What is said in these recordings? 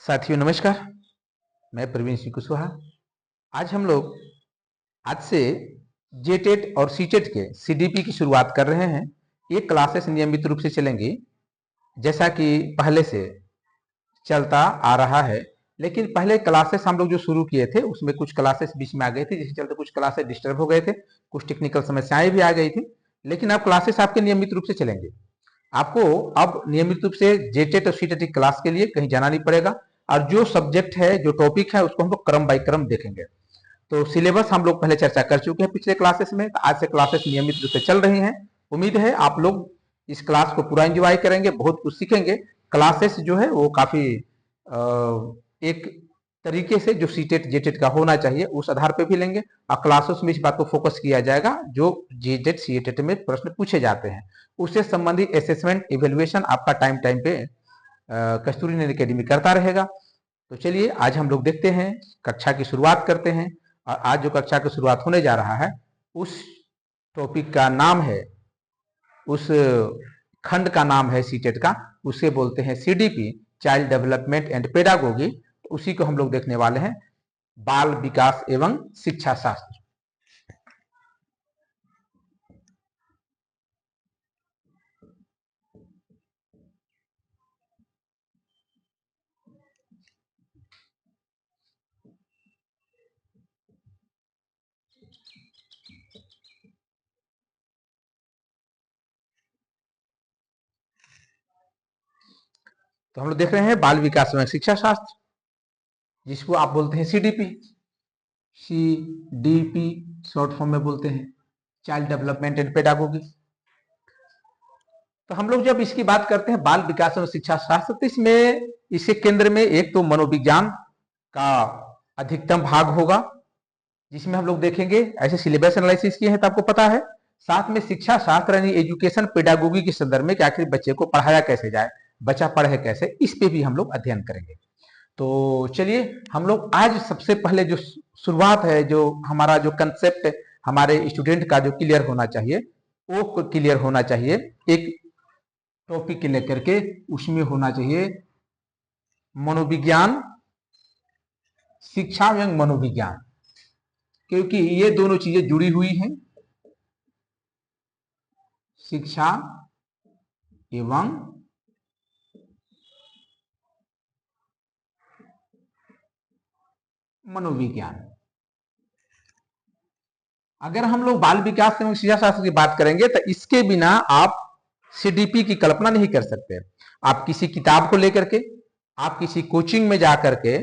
साथियों नमस्कार। मैं प्रवीण सिंह कुशवाहा। आज हम लोग आज से जेटेट और सीटेट के सीडीपी की शुरुआत कर रहे हैं। ये क्लासेस नियमित रूप से चलेंगी जैसा कि पहले से चलता आ रहा है। लेकिन पहले क्लासेस हम लोग जो शुरू किए थे उसमें कुछ क्लासेस बीच में आ गए थे, जिसके चलते कुछ क्लासेस डिस्टर्ब हो गए थे, कुछ टेक्निकल समस्याएं भी आ गई थी। लेकिन अब क्लासेस आपके नियमित रूप से चलेंगे। आपको अब नियमित रूप से जेटेट और सीटेट की क्लास के लिए कहीं जाना नहीं पड़ेगा। और जो सब्जेक्ट है, जो टॉपिक है, उसको हम लोग क्रम बाय क्रम देखेंगे। तो सिलेबस हम लोग पहले चर्चा कर चुके हैं पिछले क्लासेस में। तो आज से क्लासेस नियमित रूप से चल रही हैं। उम्मीद है आप लोग इस क्लास को पूरा एंजॉय करेंगे, बहुत कुछ सीखेंगे। क्लासेस जो है वो काफी एक तरीके से जो सीटेट जेटेट का होना चाहिए उस आधार पे भी लेंगे। और क्लासेस में इस बात को फोकस किया जाएगा जो जेटेट सीटेट में प्रश्न पूछे जाते हैं उससे संबंधित असेसमेंट इवेल्युएशन आपका टाइम टाइम पे कस्तूरी नैन अकेडमी करता रहेगा। तो चलिए आज हम लोग देखते हैं, कक्षा की शुरुआत करते हैं। और आज जो कक्षा की शुरुआत होने जा रहा है उस टॉपिक का नाम है, उस खंड का नाम है सीटेट का, उसे बोलते हैं CDP, child development and pedagogy. तो उसी को हम लोग देखने वाले हैं, बाल विकास एवं शिक्षा शास्त्र। तो हम लोग देख रहे हैं बाल विकास एवं शिक्षा शास्त्र, जिसको आप बोलते हैं सीडीपी। सीडीपी शॉर्ट फॉर्म में बोलते हैं, चाइल्ड डेवलपमेंट एंड पेडागोगी। तो हम लोग जब इसकी बात करते हैं बाल विकास एवं शिक्षा शास्त्र, तो इसमें इसके केंद्र में एक तो मनोविज्ञान का अधिकतम भाग होगा, जिसमें हम लोग देखेंगे, ऐसे सिलेबस एनालिसिस किए हैं तो आपको पता है। साथ में शिक्षा शास्त्र यानी एजुकेशन पेडागोगी के संदर्भ में कि आखिर बच्चे को पढ़ाया कैसे जाए, बच्चा पढ़े कैसे, इस पे भी हम लोग अध्ययन करेंगे। तो चलिए हम लोग आज सबसे पहले जो शुरुआत है, जो हमारा जो कंसेप्ट हमारे स्टूडेंट का जो क्लियर होना चाहिए, वो क्लियर होना चाहिए। एक टॉपिक के लेकर के उसमें होना चाहिए मनोविज्ञान, शिक्षा एवं मनोविज्ञान, क्योंकि ये दोनों चीजें जुड़ी हुई हैं। शिक्षा एवं मनोविज्ञान। अगर हम लोग बाल विकास एवं शिक्षा शास्त्र की बात करेंगे तो इसके बिना आप सीडीपी की कल्पना नहीं कर सकते। आप किसी किताब को लेकर के, आप किसी कोचिंग में जाकर के,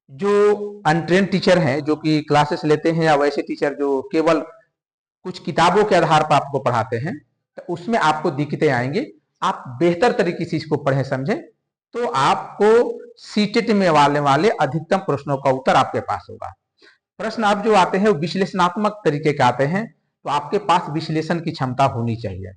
जो अनट्रेन टीचर हैं जो कि क्लासेस लेते हैं, या वैसे टीचर जो केवल कुछ किताबों के आधार पर आपको पढ़ाते हैं, तो उसमें आपको दिक्कतें आएंगी। आप बेहतर तरीके से इसको पढ़े समझे तो आपको सीटेट में वाले अधिकतम प्रश्नों का उत्तर आपके पास होगा। प्रश्न आप जो आते हैं वो विश्लेषणात्मक तरीके के आते हैं, तो आपके पास विश्लेषण की क्षमता होनी चाहिए,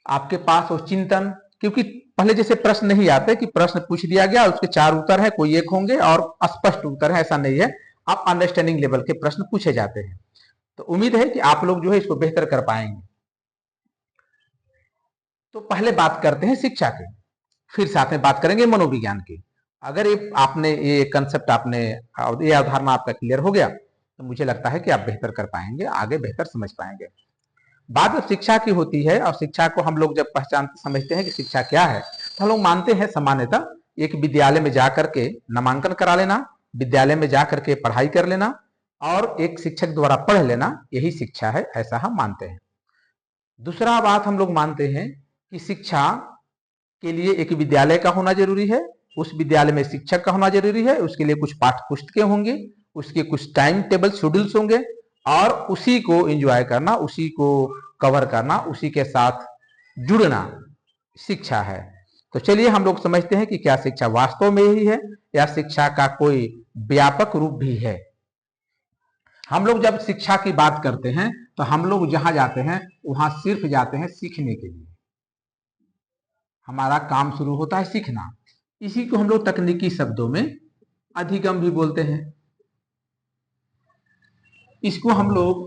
आपके पास वो चिंतन। क्योंकि पहले जैसे प्रश्न नहीं आते कि प्रश्न पूछ दिया गया उसके चार उत्तर है, कोई एक होंगे और स्पष्ट उत्तर है, ऐसा नहीं है। आप अंडरस्टैंडिंग लेवल के प्रश्न पूछे जाते हैं। तो उम्मीद है कि आप लोग जो है इसको बेहतर कर पाएंगे। तो पहले बात करते हैं शिक्षा की, फिर साथ में बात करेंगे मनोविज्ञान की। अगर ये आपने ये कंसेप्ट आपने ये अवधारणा आपका क्लियर हो गया तो मुझे लगता है कि आप बेहतर कर पाएंगे, आगे बेहतर समझ पाएंगे। बात जब शिक्षा की होती है और शिक्षा को हम लोग जब पहचान समझते हैं कि शिक्षा क्या है, तो हम लोग मानते हैं सामान्यतः एक विद्यालय में जाकर के नामांकन करा लेना, विद्यालय में जाकर के पढ़ाई कर लेना और एक शिक्षक द्वारा पढ़ लेना, यही शिक्षा है, ऐसा हम मानते हैं। दूसरा बात हम लोग मानते हैं कि शिक्षा के लिए एक विद्यालय का होना जरूरी है, उस विद्यालय में शिक्षक का होना जरूरी है, उसके लिए कुछ पाठ्य पुस्तकें होंगी, उसके कुछ टाइम टेबल शेड्यूल्स होंगे और उसी को एंजॉय करना, उसी को कवर करना, उसी के साथ जुड़ना शिक्षा है। तो चलिए हम लोग समझते हैं कि क्या शिक्षा वास्तव में ही है या शिक्षा का कोई व्यापक रूप भी है। हम लोग जब शिक्षा की बात करते हैं तो हम लोग जहां जाते हैं वहां सिर्फ जाते हैं सीखने के लिए। हमारा काम शुरू होता है सीखना। इसी को हम लोग तकनीकी शब्दों में अधिगम भी बोलते हैं। इसको हम लोग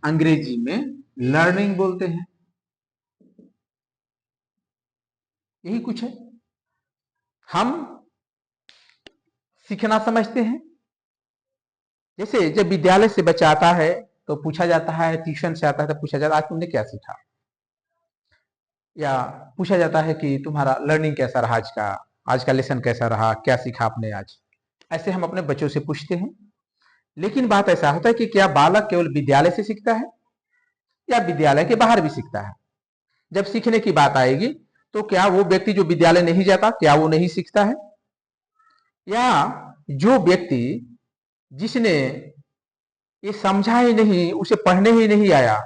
अंग्रेजी में लर्निंग बोलते हैं। यही कुछ है। हम सीखना समझते हैं? जैसे जब विद्यालय से बच्चा आता है तो पूछा जाता है, ट्यूशन से आता है तो पूछा जाता है आज तुमने क्या सीखा, या पूछा जाता है कि तुम्हारा लर्निंग कैसा रहा, आज का लेसन कैसा रहा, क्या सीखा आपने आज। ऐसे हम अपने बच्चों से पूछते हैं। लेकिन बात ऐसा होता है कि क्या बालक केवल विद्यालय से सीखता है या विद्यालय के बाहर भी सीखता है? जब सीखने की बात आएगी तो क्या वो व्यक्ति जो विद्यालय नहीं जाता, क्या वो नहीं सीखता है? या जो व्यक्ति जिसने ये समझा ही नहीं, उसे पढ़ने ही नहीं आया,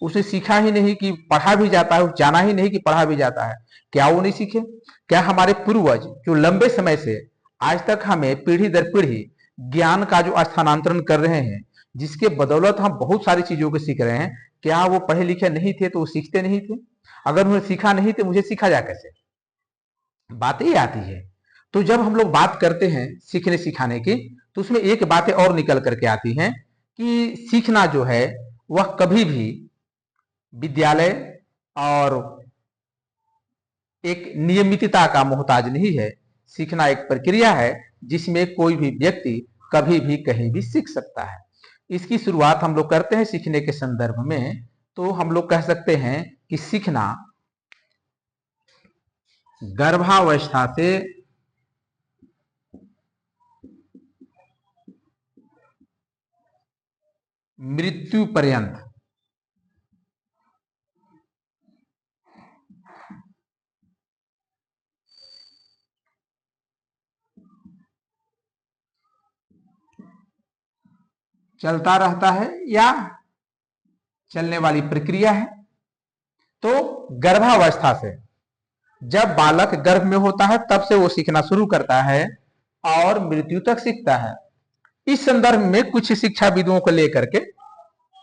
उसे सीखा ही नहीं कि पढ़ा भी जाता है, जाना ही नहीं कि पढ़ा भी जाता है, क्या वो नहीं सीखे? क्या हमारे पूर्वज जो लंबे समय से आज तक हमें पीढ़ी दर पीढ़ी ज्ञान का जो स्थानांतरण कर रहे हैं, जिसके बदौलत हम बहुत सारी चीजों को सीख रहे हैं, क्या वो पढ़े लिखे नहीं थे तो वो सीखते नहीं थे? अगर उन्हें सीखा नहीं तो मुझे सीखा जा कैसे? बात ही आती है। तो जब हम लोग बात करते हैं सीखने सिखाने की, तो उसमें एक बातें और निकल करके आती हैं कि सीखना जो है वह कभी भी विद्यालय और एक नियमितता का मोहताज नहीं है। सीखना एक प्रक्रिया है जिसमें कोई भी व्यक्ति कभी भी कहीं भी सीख सकता है। इसकी शुरुआत हम लोग करते हैं सीखने के संदर्भ में, तो हम लोग कह सकते हैं कि सीखना गर्भावस्था से मृत्यु पर्यंत चलता रहता है या चलने वाली प्रक्रिया है। तो गर्भावस्था से, जब बालक गर्भ में होता है तब से वो सीखना शुरू करता है और मृत्यु तक सीखता है। इस संदर्भ में कुछ शिक्षाविदों को लेकर के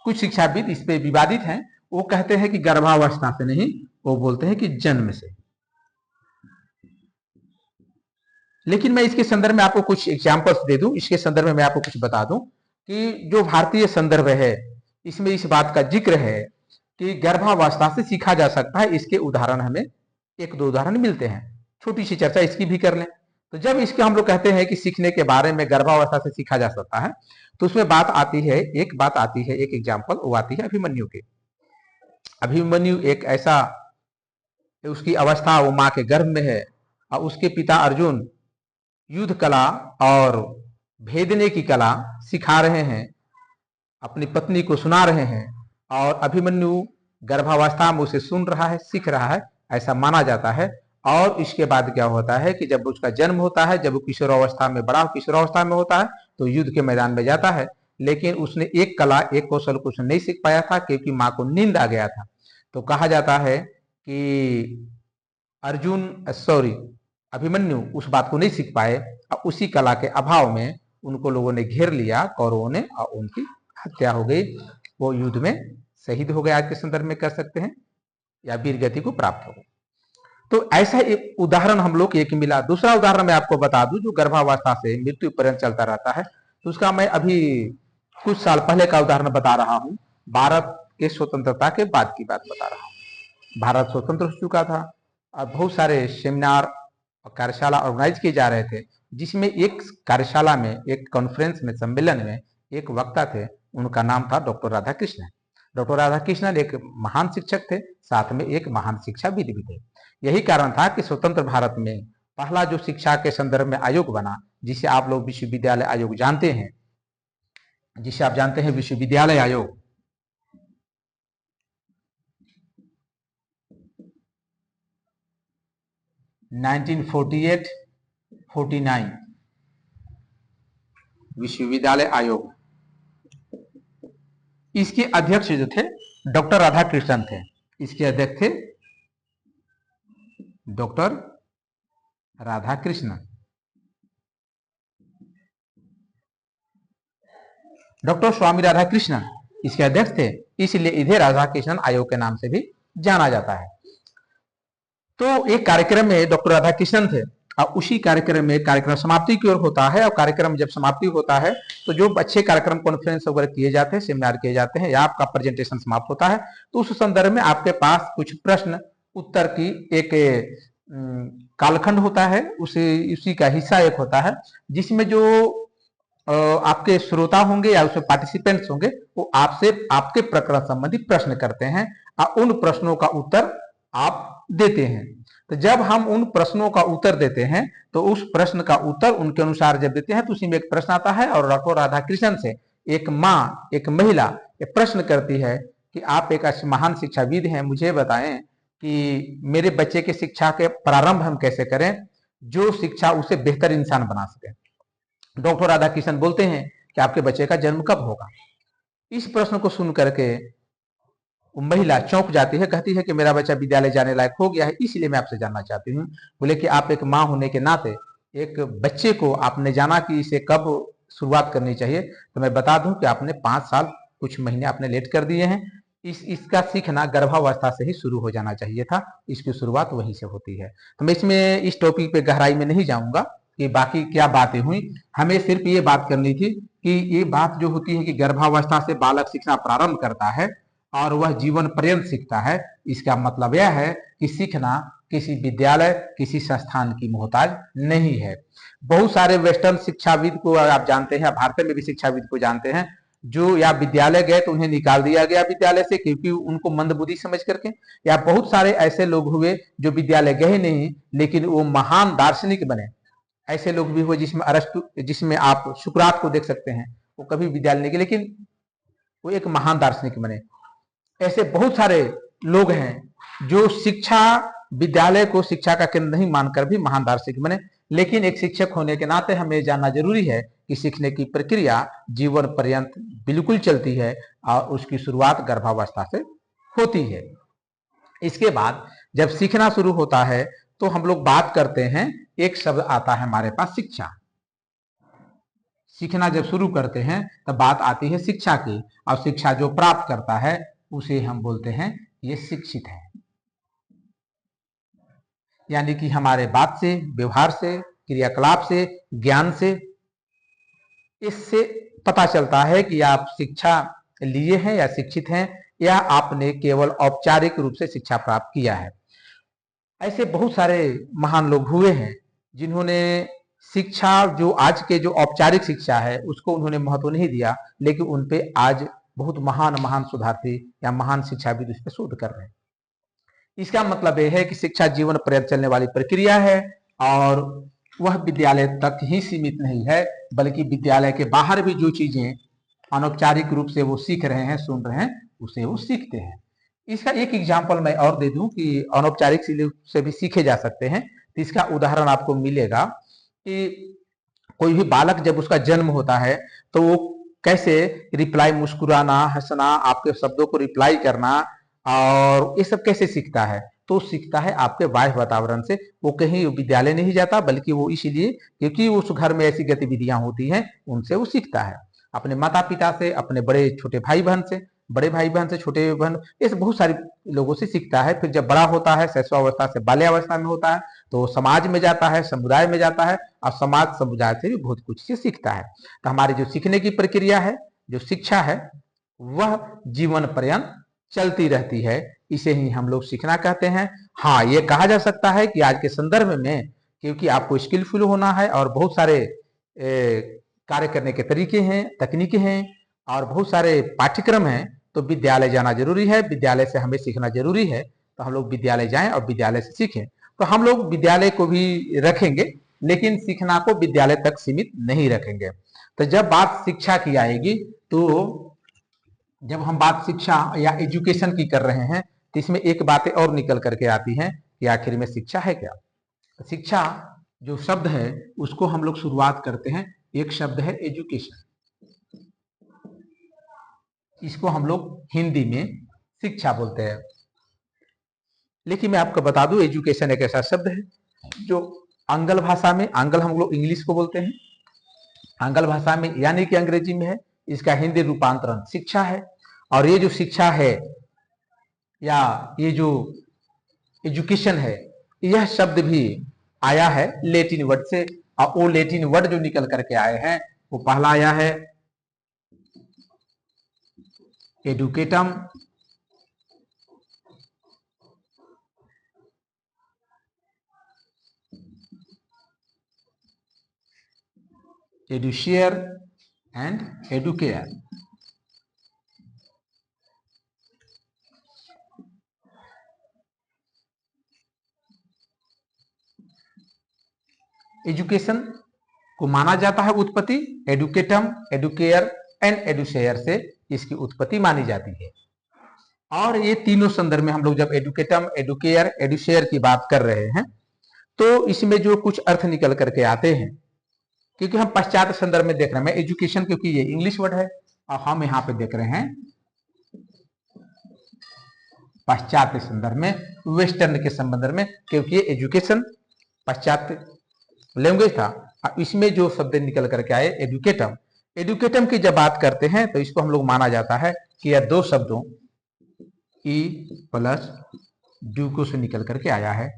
कुछ शिक्षाविद इस पे विवादित हैं। वो कहते हैं कि गर्भावस्था से नहीं, वो बोलते हैं कि जन्म से। लेकिन मैं इसके संदर्भ में आपको कुछ एग्जाम्पल्स दे दूं, इसके संदर्भ में मैं आपको कुछ बता दूं कि जो भारतीय संदर्भ है इसमें इस बात का जिक्र है कि गर्भावस्था से सीखा जा सकता है। इसके उदाहरण हमें एक दो उदाहरण मिलते हैं, छोटी सी चर्चा इसकी भी कर लें। तो जब इसके हम लोग कहते हैं कि सीखने के बारे में गर्भावस्था से सीखा जा सकता है, तो उसमें बात आती है, एक एग्जाम्पल वो आती है अभिमन्यु की। अभिमन्यु एक ऐसा, उसकी अवस्था वो माँ के गर्भ में है और उसके पिता अर्जुन युद्ध कला और भेदने की कला सिखा रहे हैं, अपनी पत्नी को सुना रहे हैं, और अभिमन्यु गर्भावस्था में उसे सुन रहा है, सीख रहा है, ऐसा माना जाता है। और इसके बाद क्या होता है कि जब उसका जन्म होता है, जब वो किशोरावस्था में, बड़ा किशोरावस्था में होता है, तो युद्ध के मैदान में जाता है। लेकिन उसने एक कला, एक कौशल को उसने नहीं सीख पाया था क्योंकि माँ को नींद आ गया था। तो कहा जाता है कि अभिमन्यु उस बात को नहीं सीख पाए और उसी कला के अभाव में उनको लोगों ने घेर लिया, कौरवों ने, और उनकी हत्या हो गई। वो युद्ध में शहीद हो गए, आज के संदर्भ में कर सकते हैं, या वीर गति को प्राप्त हो गए। तो ऐसा एक उदाहरण हम लोग एक मिला। दूसरा उदाहरण मैं आपको बता दूं जो गर्भावस्था से मृत्यु पर्यंत चलता रहता है, तो उसका मैं अभी कुछ साल पहले का उदाहरण बता रहा हूं। भारत के स्वतंत्रता के बाद की बात बता रहा हूं। भारत स्वतंत्र हो चुका था और बहुत सारे सेमिनार और कार्यशाला ऑर्गेनाइज किए जा रहे थे, जिसमें एक कार्यशाला में, एक कॉन्फ्रेंस में, सम्मेलन में एक वक्ता थे, उनका नाम था डॉक्टर राधाकृष्णन। डॉक्टर राधाकृष्णन एक महान शिक्षक थे, साथ में एक महान शिक्षाविद भी थे। यही कारण था कि स्वतंत्र भारत में पहला जो शिक्षा के संदर्भ में आयोग बना, जिसे आप लोग विश्वविद्यालय आयोग जानते हैं, जिसे आप जानते हैं विश्वविद्यालय आयोग, नाइनटीन 49 विश्वविद्यालय आयोग, इसके अध्यक्ष जो थे डॉक्टर राधाकृष्णन थे। इसके अध्यक्ष थे डॉक्टर राधाकृष्णन। डॉक्टर स्वामी राधाकृष्णन इसके अध्यक्ष थे, इसलिए इन्हें राधाकृष्णन आयोग के नाम से भी जाना जाता है। तो एक कार्यक्रम में डॉक्टर राधाकृष्णन थे और उसी कार्यक्रम में कार्यक्रम समाप्ति की ओर होता है, और कार्यक्रम जब समाप्ति होता है तो जो अच्छे कार्यक्रम कॉन्फ्रेंस वगैरह किए जाते हैं, सेमिनार किए जाते हैं, या आपका प्रेजेंटेशन समाप्त होता है, तो उस संदर्भ में आपके पास कुछ प्रश्न उत्तर की एक कालखंड होता है, उसी का हिस्सा एक होता है जिसमें जो आपके श्रोता होंगे या उसमें पार्टिसिपेंट्स होंगे वो आपसे आपके प्रकरण संबंधी प्रश्न करते हैं और उन प्रश्नों का उत्तर आप देते हैं। तो जब हम उन प्रश्नों का उत्तर देते हैं तो उस प्रश्न का उत्तर उनके अनुसार जब देते हैं तो उसी में एक प्रश्न आता है और डॉक्टर राधा कृष्णन से एक माँ, एक महिला ये प्रश्न करती है कि आप एक महान शिक्षाविद हैं, मुझे बताएं कि मेरे बच्चे के शिक्षा के प्रारंभ हम कैसे करें जो शिक्षा उसे बेहतर इंसान बना सके। डॉक्टर राधा कृष्णन बोलते हैं कि आपके बच्चे का जन्म कब होगा। इस प्रश्न को सुन करके महिला चौंक जाती है, कहती है कि मेरा बच्चा विद्यालय जाने लायक हो गया है, इसलिए मैं आपसे जानना चाहती हूँ। बोले कि आप एक माँ होने के नाते एक बच्चे को आपने जाना कि इसे कब शुरुआत करनी चाहिए, तो मैं बता दूं कि आपने 5 साल कुछ महीने आपने लेट कर दिए हैं। इसका सीखना गर्भावस्था से ही शुरू हो जाना चाहिए था, इसकी शुरुआत वहीं से होती है। तो मैं इसमें इस टॉपिक पे गहराई में नहीं जाऊंगा कि बाकी क्या बातें हुई, हमें सिर्फ ये बात करनी थी कि ये बात जो होती है कि गर्भावस्था से बालक सीखना प्रारंभ करता है और वह जीवन पर्यंत सीखता है। इसका मतलब यह है कि सीखना किसी विद्यालय, किसी संस्थान की मोहताज नहीं है। बहुत सारे वेस्टर्न शिक्षाविद को आप जानते हैं, भारत में भी शिक्षाविद को जानते हैं, जो या विद्यालय गए तो उन्हें निकाल दिया गया विद्यालय से क्योंकि उनको मंदबुद्धि समझ करके, या बहुत सारे ऐसे लोग हुए जो विद्यालय गए नहीं लेकिन वो महान दार्शनिक बने। ऐसे लोग भी हुए जिसमें अरस्तु, जिसमें आप सुकरात को देख सकते हैं, वो कभी विद्यालय नहीं गए लेकिन वो एक महान दार्शनिक बने। ऐसे बहुत सारे लोग हैं जो शिक्षा, विद्यालय को शिक्षा का केंद्र नहीं मानकर भी महान दार्शनिक बने। लेकिन एक शिक्षक होने के नाते हमें जानना जरूरी है कि सीखने की प्रक्रिया जीवन पर्यंत बिल्कुल चलती है और उसकी शुरुआत गर्भावस्था से होती है। इसके बाद जब सीखना शुरू होता है तो हम लोग बात करते हैं, एक शब्द आता है हमारे पास शिक्षा। सीखना जब शुरू करते हैं तब बात आती है शिक्षा की, और शिक्षा जो प्राप्त करता है उसे हम बोलते हैं ये शिक्षित है। यानी कि हमारे बात से, व्यवहार से, क्रियाकलाप से, ज्ञान से, इससे पता चलता है कि आप शिक्षा लिए हैं या शिक्षित हैं, या आपने केवल औपचारिक रूप से शिक्षा प्राप्त किया है। ऐसे बहुत सारे महान लोग हुए हैं जिन्होंने शिक्षा, जो आज के जो औपचारिक शिक्षा है उसको उन्होंने महत्व नहीं दिया, लेकिन उन पे आज बहुत महान महान सुधार्थी या महान शिक्षाविद उस पर शोध कर रहे हैं। इसका मतलब यह है कि शिक्षा जीवन पर्यंत चलने वाली प्रक्रिया है और वह विद्यालय तक ही सीमित नहीं है, बल्कि विद्यालय के बाहर भी जो चीजें अनौपचारिक रूप से वो सीख रहे हैं, सुन रहे हैं, उसे वो सीखते हैं। इसका एक एग्जाम्पल मैं और दे दूं कि अनौपचारिक से भी सीखे जा सकते हैं। तो इसका उदाहरण आपको मिलेगा कि कोई भी बालक जब उसका जन्म होता है तो वो कैसे रिप्लाई, मुस्कुराना, हंसना, आपके शब्दों को रिप्लाई करना, और ये सब कैसे सीखता है, तो सीखता है आपके बाह्य वातावरण से। वो कहीं विद्यालय नहीं जाता, बल्कि वो इसलिए क्योंकि उस घर में ऐसी गतिविधियां होती हैं, उनसे वो सीखता है। अपने माता पिता से, अपने बड़े छोटे भाई बहन से, बड़े भाई बहन से छोटे बहन, ऐसे बहुत सारे लोगों से सीखता है। फिर जब बड़ा होता है, शैशवावस्था से बाल्यावस्था में होता है, तो समाज में जाता है, समुदाय में जाता है, और समाज समुदाय से भी बहुत कुछ से सीखता है। तो हमारी जो सीखने की प्रक्रिया है, जो शिक्षा है, वह जीवन पर्यंत चलती रहती है। इसे ही हम लोग सीखना कहते हैं। हाँ, ये कहा जा सकता है कि आज के संदर्भ में, क्योंकि आपको स्किलफुल होना है और बहुत सारे कार्य करने के तरीके हैं, तकनीकें हैं और बहुत सारे पाठ्यक्रम हैं, तो विद्यालय जाना जरूरी है, विद्यालय से हमें सीखना जरूरी है। तो हम लोग विद्यालय जाएं और विद्यालय से सीखें। तो हम लोग विद्यालय को भी रखेंगे, लेकिन सीखना को विद्यालय तक सीमित नहीं रखेंगे। तो जब बात शिक्षा की आएगी, तो जब हम बात शिक्षा या एजुकेशन की कर रहे हैं, तो इसमें एक बातें और निकल करके आती हैं कि आखिर में शिक्षा है क्या। शिक्षा जो शब्द है उसको हम लोग शुरुआत करते हैं, एक शब्द है एजुकेशन। इसको हम लोग हिंदी में शिक्षा बोलते हैं, लेकिन मैं आपको बता दूं एजुकेशन एक ऐसा शब्द है जो आंग्ल भाषा में, आंग्ल हम लोग इंग्लिश को बोलते हैं, आंग्ल भाषा में यानी कि अंग्रेजी में है, इसका हिंदी रूपांतरण शिक्षा है। और ये जो शिक्षा है या ये जो एजुकेशन है, यह शब्द भी आया है लेटिन वर्ड से, और वो लेटिन वर्ड जो निकल करके आए हैं, वो पहला आया है एडुकेटम, एडुशियर एंड एडुकेयर। एजुकेशन को माना जाता है उत्पत्ति, एडुकेटम, एडुकेयर एंड एडुशेयर से इसकी उत्पत्ति मानी जाती है। और ये तीनों संदर्भ में हम लोग जब एडुकेटम, एडुकेयर, एडुशेयर की बात कर रहे हैं तो इसमें जो कुछ अर्थ निकल करके आते हैं, क्योंकि हम पश्चात संदर्भ में देख रहे हैं, एजुकेशन क्योंकि ये इंग्लिश वर्ड है और हम यहाँ पे देख रहे हैं पश्चात संदर्भ में, वेस्टर्न के संबंध में, क्योंकि ये एजुकेशन पश्चात लैंग्वेज था। इसमें जो शब्द निकल करके आए एडुकेटम, एडुकेटम की जब बात करते हैं तो इसको हम लोग माना जाता है कि यह दो शब्दों ई प्लस ड्यूको से निकल करके आया है।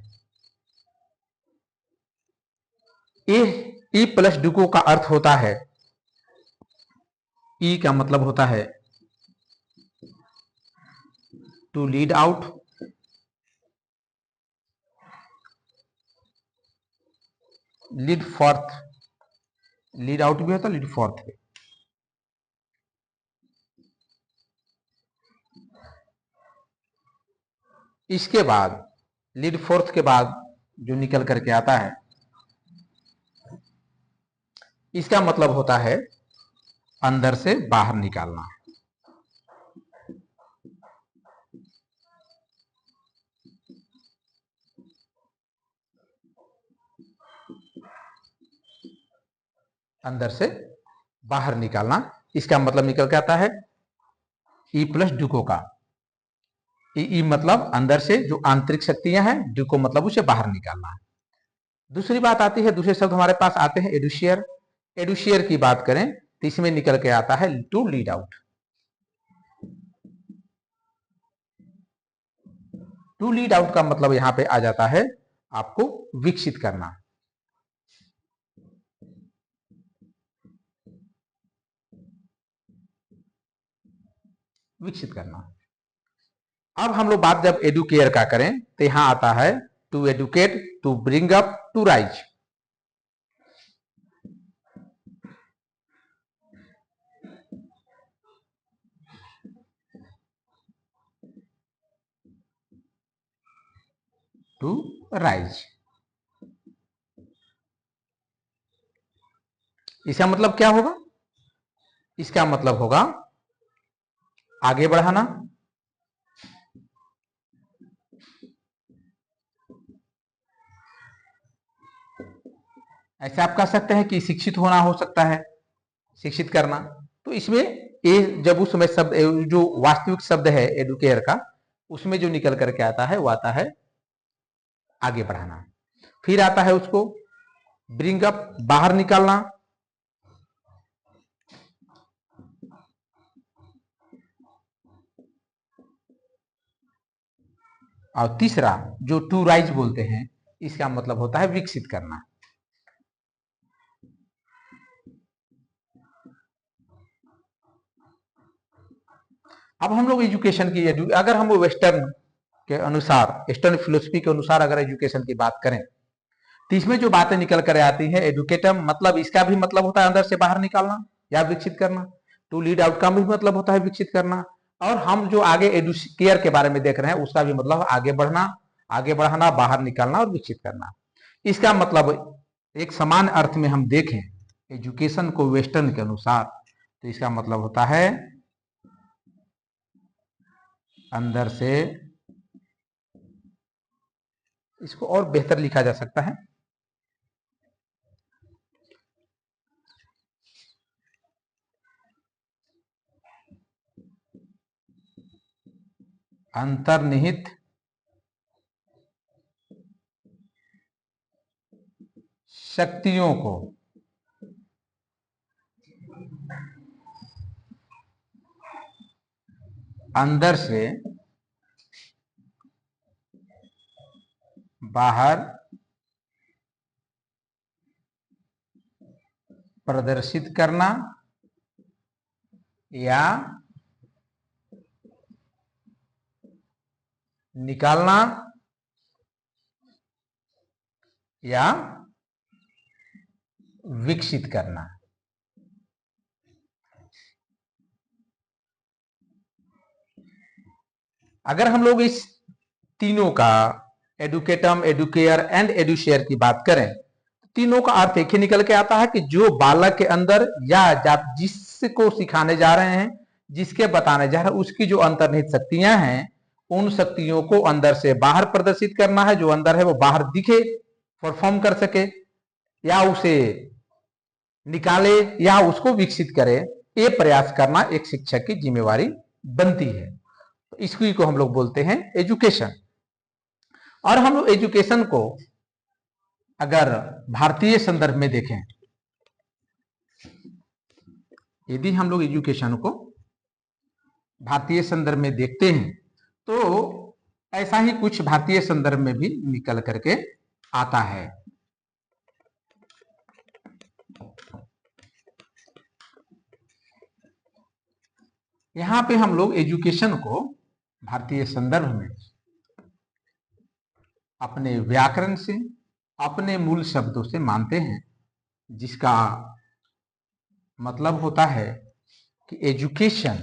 ई प्लस ड्यूको का अर्थ होता है, ई का मतलब होता है to lead out, lead forth, lead out भी होता है, लीड फॉर्थ भी। इसके बाद लीड फोर्थ के बाद जो निकल करके आता है इसका मतलब होता है अंदर से बाहर निकालना। अंदर से बाहर निकालना, इसका मतलब निकल के आता है ई प्लस ड्यूको का। ई मतलब अंदर से जो आंतरिक शक्तियां हैं, ड्यूको मतलब उसे बाहर निकालना है। दूसरी बात आती है, दूसरे शब्द हमारे पास आते हैं एडुशियर। एडुशियर की बात करें तो इसमें निकल के आता है to lead out. To lead out का मतलब यहां पे आ जाता है आपको विकसित करना। विकसित करना। अब हम लोग बात जब एडुकेयर का करें तो यहां आता है to educate, to bring up, to raise. To raise, इसका मतलब क्या होगा? इसका मतलब होगा आगे बढ़ाना। ऐसे आप कह सकते हैं कि शिक्षित होना हो सकता है, शिक्षित करना। तो इसमें ए जब उस समय शब्द जो वास्तविक शब्द है एडुकेयर का, उसमें जो निकल करके आता है वो आता है आगे बढ़ाना। फिर आता है उसको ब्रिंग अप, बाहर निकालना। और तीसरा जो टू राइज बोलते हैं, इसका मतलब होता है विकसित करना। अब हम लोग एजुकेशन की, अगर हम वेस्टर्न के अनुसार, वेस्टर्न फिलोसफी के अनुसार अगर एजुकेशन की बात करें तो इसमें जो बातें निकल कर आती है एडुकेटम, मतलब इसका भी मतलब होता है अंदर से बाहर निकालना या विकसित करना। टू लीड आउट का भी मतलब होता है विकसित करना। और हम जो आगे एडुकेयर के बारे में देख रहे हैं उसका भी मतलब आगे बढ़ना, आगे बढ़ाना, बाहर निकालना और विकसित करना। इसका मतलब एक समान अर्थ में हम देखें एजुकेशन को वेस्टर्न के अनुसार तो इसका मतलब होता है अंदर से, इसको और बेहतर लिखा जा सकता है अंतर्निहित शक्तियों को अंदर से बाहर प्रदर्शित करना या निकालना या विकसित करना। अगर हम लोग इस तीनों का एडुकेटम, एडुकेयर एंड एडुशेयर की बात करें, तीनों का अर्थ एक ही निकल के आता है कि जो बालक के अंदर या जिसको सिखाने जा रहे हैं, जिसके बताने जा रहे हैं, उसकी जो अंतर्निहित शक्तियां हैं, उन शक्तियों को अंदर से बाहर प्रदर्शित करना है। जो अंदर है वो बाहर दिखे, परफॉर्म कर सके, या उसे निकाले या उसको विकसित करे, ये प्रयास करना एक शिक्षक की जिम्मेवारी बनती है। तो इसी को हम लोग बोलते हैं एजुकेशन। और हम लोग एजुकेशन को अगर भारतीय संदर्भ में देखें, यदि हम लोग एजुकेशन को भारतीय संदर्भ में देखते हैं तो ऐसा ही कुछ भारतीय संदर्भ में भी निकल करके आता है। यहां पे हम लोग एजुकेशन को भारतीय संदर्भ में अपने व्याकरण से, अपने मूल शब्दों से मानते हैं, जिसका मतलब होता है कि एजुकेशन,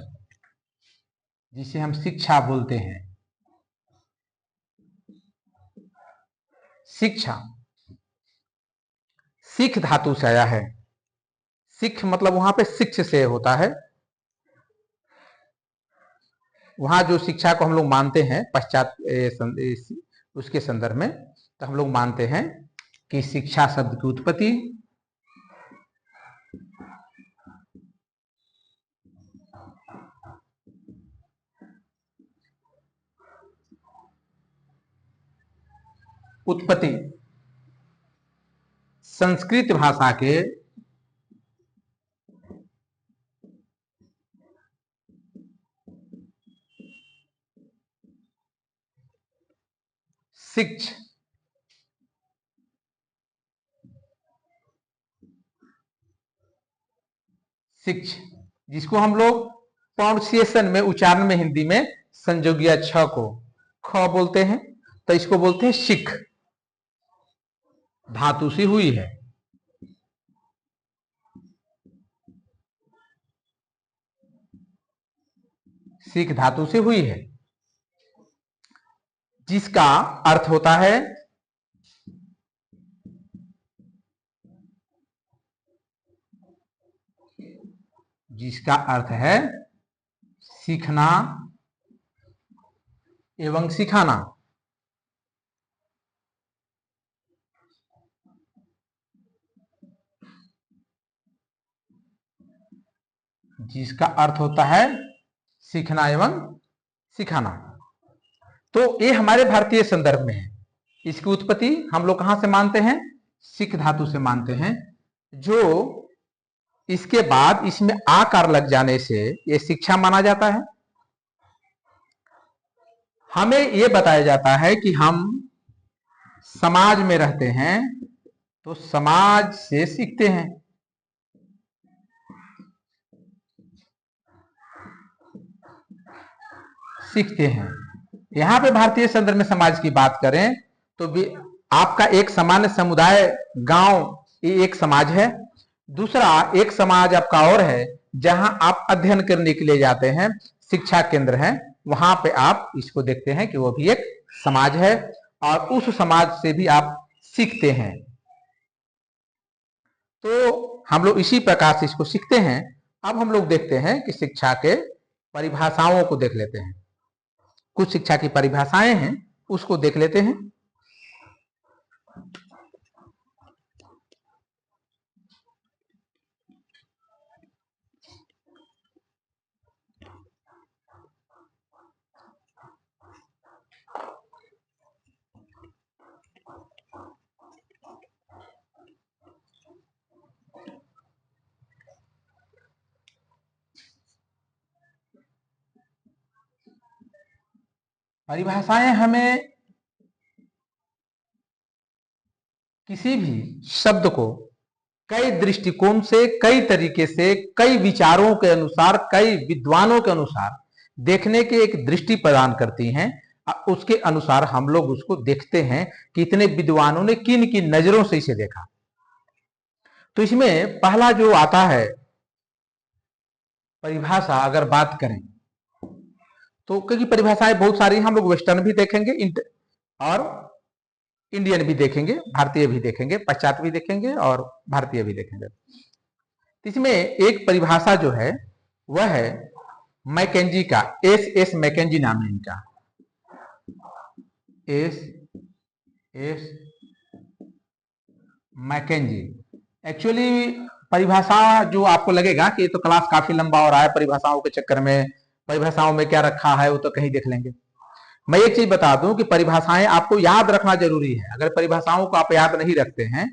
जिसे हम शिक्षा बोलते हैं, शिक्षा सिख धातु से आया है। सिख मतलब वहां पे शिक्ष से होता है। वहां जो शिक्षा को हम लोग मानते हैं पश्चात उसके संदर्भ में, तो हम लोग मानते हैं कि शिक्षा शब्द की उत्पत्ति संस्कृत भाषा के शिक्ष शिक्ष जिसको हम लोग प्रोनाउंसिएशन में, उच्चारण में हिंदी में संयोगिया छ को ख बोलते हैं, तो इसको बोलते हैं शिख, धातु से हुई है। सिख धातु से हुई है, जिसका अर्थ होता है सीखना एवं सिखाना। जिसका अर्थ होता है सीखना एवं सिखाना। तो ये हमारे भारतीय संदर्भ में है। इसकी उत्पत्ति हम लोग कहां से मानते हैं? सिख धातु से मानते हैं। जो इसके बाद इसमें आकार लग जाने से ये शिक्षा माना जाता है। हमें यह बताया जाता है कि हम समाज में रहते हैं तो समाज से सीखते हैं। यहां पे भारतीय संदर्भ में समाज की बात करें तो आपका एक सामान्य समुदाय, गांव, ये एक समाज है। दूसरा एक समाज आपका और है जहां आप अध्ययन करने के लिए जाते हैं, शिक्षा केंद्र है, वहां पे आप इसको देखते हैं कि वो भी एक समाज है और उस समाज से भी आप सीखते हैं। तो हम लोग इसी प्रकार से इसको सीखते हैं। अब हम लोग देखते हैं कि शिक्षा के परिभाषाओं को देख लेते हैं। कुछ शिक्षा की परिभाषाएं हैं, उसको देख लेते हैं। परिभाषाएं हमें किसी भी शब्द को कई दृष्टिकोण से, कई तरीके से, कई विचारों के अनुसार, कई विद्वानों के अनुसार देखने की एक दृष्टि प्रदान करती हैं। उसके अनुसार हम लोग उसको देखते हैं कि इतने विद्वानों ने किन किन नजरों से इसे देखा। तो इसमें पहला जो आता है परिभाषा, अगर बात करें तो क्योंकि परिभाषाएं बहुत सारी, हम लोग वेस्टर्न भी देखेंगे और इंडियन भी देखेंगे, भारतीय भी देखेंगे, पाश्चात्य भी देखेंगे और भारतीय भी देखेंगे। इसमें एक परिभाषा जो है वह है मैकेंजी का, एस मैकेंजी नाम है इनका, एस मैकेंजी। एक्चुअली परिभाषा जो आपको लगेगा कि ये तो क्लास काफी लंबा हो रहा है, परिभाषाओं के चक्कर में परिभाषाओं में क्या रखा है वो तो कहीं देख लेंगे। मैं एक चीज बता दूं कि परिभाषाएं आपको याद रखना जरूरी है। अगर परिभाषाओं को आप याद नहीं रखते हैं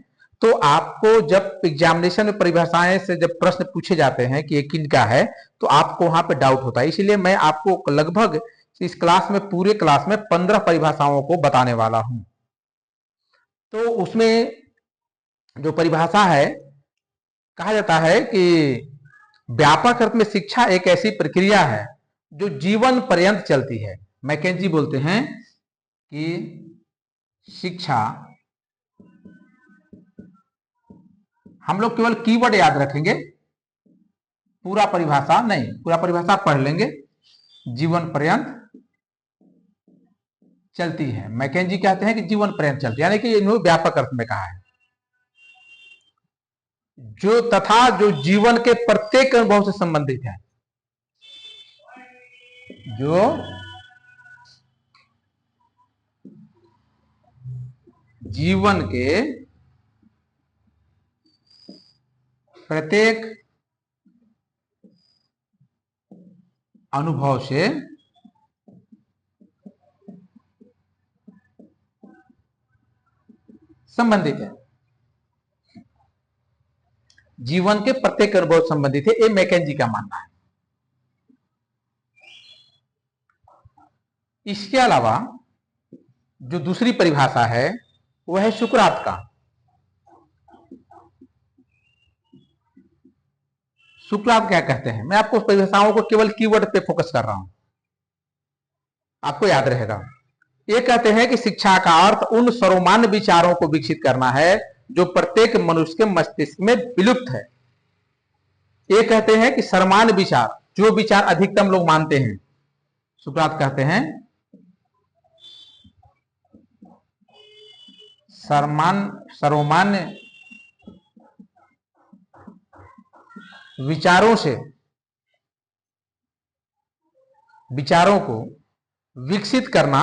तो आपको जब एग्जामिनेशन में परिभाषाएं से जब प्रश्न पूछे जाते हैं कि ये किनका है, तो आपको वहां पे डाउट होता है। इसीलिए मैं आपको लगभग इस क्लास में, पूरे क्लास में 15 परिभाषाओं को बताने वाला हूं। तो उसमें जो परिभाषा है, कहा जाता है कि व्यापक अर्थ में शिक्षा एक ऐसी प्रक्रिया है जो जीवन पर्यंत चलती है। मैकेंजी बोलते हैं कि शिक्षा, हम लोग केवल कीवर्ड याद रखेंगे, पूरा परिभाषा नहीं, पूरा परिभाषा पढ़ लेंगे, जीवन पर्यंत चलती है। मैकेंजी कहते हैं कि जीवन पर्यंत चलती है, यानी कि इन्होंने व्यापक अर्थ में कहा है, जो तथा जो जीवन के प्रत्येक अनुभव से संबंधित है, जो जीवन के प्रत्येक अनुभव से संबंधित है, जीवन के प्रत्येक अनुभव संबंधित है, ये मैकेंजी का मानना है। इसके अलावा जो दूसरी परिभाषा है वह है सुकरात का। सुकरात क्या कहते हैं, मैं आपको परिभाषाओं को केवल कीवर्ड पे फोकस कर रहा हूं, आपको याद रहेगा। ये कहते हैं कि शिक्षा का अर्थ उन सर्वमान्य विचारों को विकसित करना है जो प्रत्येक मनुष्य के मस्तिष्क में विलुप्त है। ये कहते हैं कि सर्वमान्य विचार, जो विचार अधिकतम लोग मानते हैं, सुकरात कहते हैं सर्वमान्य विचारों को विकसित करना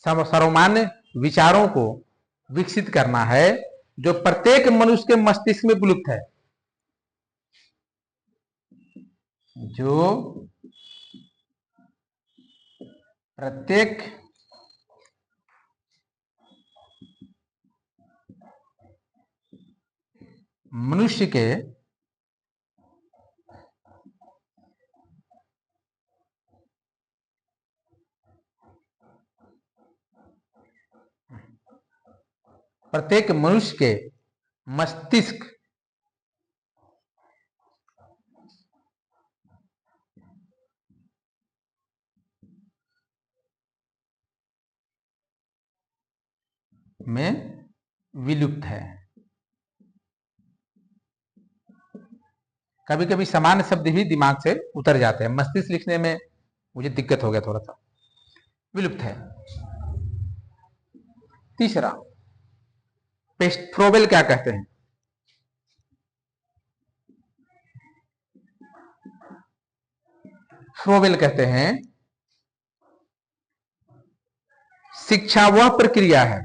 सर्वमान्य विचारों को विकसित करना है जो प्रत्येक मनुष्य के मस्तिष्क में विलुप्त है, जो प्रत्येक मनुष्य के मस्तिष्क में विलुप्त है। कभी कभी सामान्य शब्द भी दिमाग से उतर जाते हैं, मस्तिष्क लिखने में मुझे दिक्कत हो गया थोड़ा सा, विलुप्त है। तीसरा, फ्रोबेल क्या कहते हैं, फ्रोबेल कहते हैं शिक्षा वह प्रक्रिया है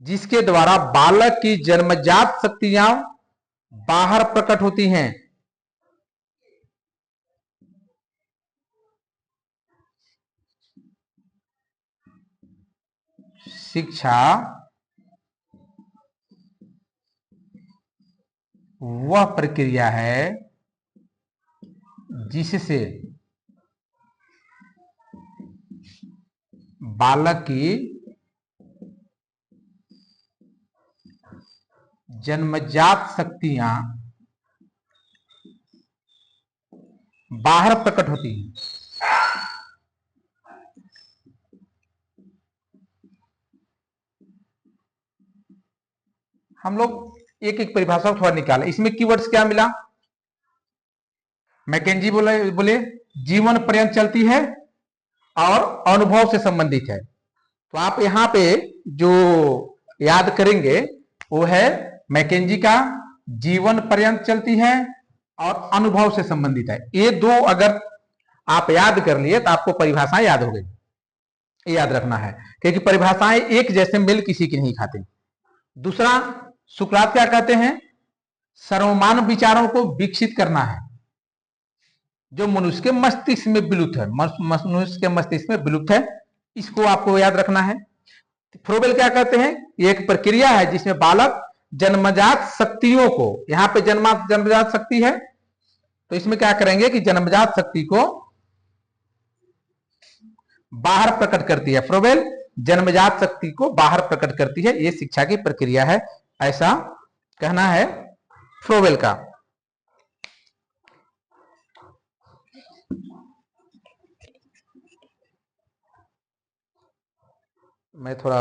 जिसके द्वारा बालक की जन्मजात शक्तियां बाहर प्रकट होती हैं। शिक्षा वह प्रक्रिया है जिससे बालक की जन्मजात शक्तियां बाहर प्रकट होती हैं। हम लोग एक एक परिभाषा को थोड़ा निकालें। इसमें कीवर्ड्स क्या मिला? मैकेंजी बोले जीवन पर्यंत चलती है और अनुभव से संबंधित है। तो आप यहां पे जो याद करेंगे वो है मैकेंजी का जीवन पर्यंत चलती है और अनुभव से संबंधित है। ये दो अगर आप याद कर लिए तो आपको परिभाषाएं याद हो गई। याद रखना है क्योंकि परिभाषाएं एक जैसे मेल किसी की नहीं खाती। दूसरा, सुकरात क्या कहते हैं? सर्वमान्य विचारों को विकसित करना है जो मनुष्य के मस्तिष्क में विलुप्त है। मनुष्य के मस्तिष्क में विलुप्त है, इसको आपको याद रखना है। फ्रोबेल क्या कहते हैं? ये एक प्रक्रिया है जिसमें बालक जन्मजात शक्तियों को, यहां पे जन्मजात शक्ति है तो इसमें क्या करेंगे कि जन्मजात शक्ति को बाहर प्रकट करती है। फ्रोबेल जन्मजात शक्ति को बाहर प्रकट करती है, ये शिक्षा की प्रक्रिया है, ऐसा कहना है फ्रोबेल का। मैं थोड़ा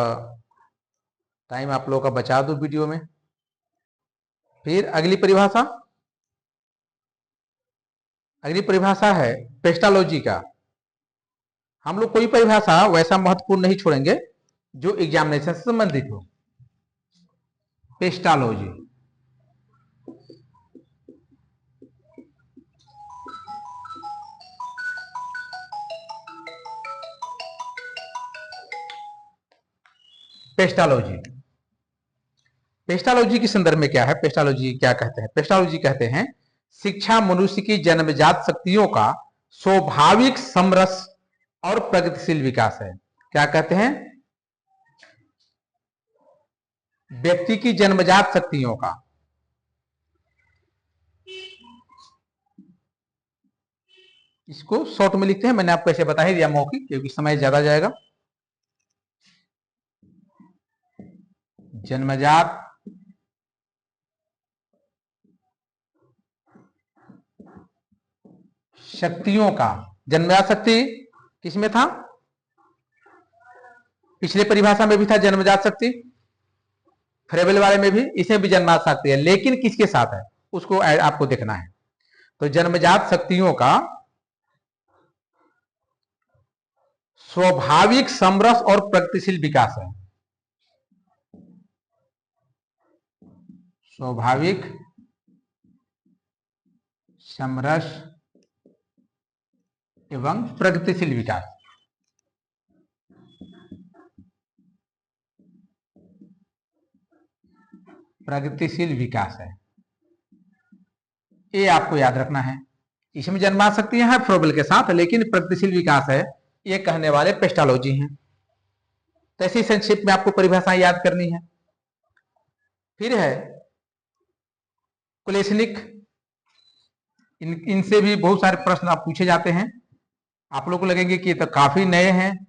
टाइम आप लोगों का बचा दूं वीडियो में। फिर अगली परिभाषा है पेस्टालॉजी का। हम लोग कोई परिभाषा वैसा महत्वपूर्ण नहीं छोड़ेंगे जो एग्जामिनेशन से संबंधित हो। पेस्टालॉजी, पेस्टालॉजी के संदर्भ में क्या है? पेस्टालॉजी क्या कहते हैं? पेस्टालॉजी कहते हैं शिक्षा मनुष्य की जन्मजात शक्तियों का स्वाभाविक समरस और प्रगतिशील विकास है। क्या कहते हैं? व्यक्ति की जन्मजात शक्तियों का, इसको शॉर्ट में लिखते हैं, मैंने आपको ऐसे बता ही दिया मौखिक क्योंकि समय ज्यादा जाएगा। जन्मजात शक्तियों का, जन्मजात शक्ति किसमें था? पिछले परिभाषा में भी था जन्मजात शक्ति, फ्रेबेल वाले में भी, इसमें भी जन्मजात शक्ति है, लेकिन किसके साथ है उसको आपको देखना है। तो जन्मजात शक्तियों का स्वाभाविक समरस और प्रगतिशील विकास है। स्वाभाविक समरस एवं प्रगतिशील विकास, प्रगतिशील विकास है, ये आपको याद रखना है। इसमें जन्मजात शक्तियां हैं फ्रोबेल के साथ, लेकिन प्रगतिशील विकास है, ये कहने वाले पेस्टालॉजी हैं। तो ऐसी संक्षेप में आपको परिभाषाएं याद करनी है। फिर है कुलेसनिक, इनसे भी बहुत सारे प्रश्न आप पूछे जाते हैं। आप लोग को लगेंगे कि ये तो काफी नए हैं,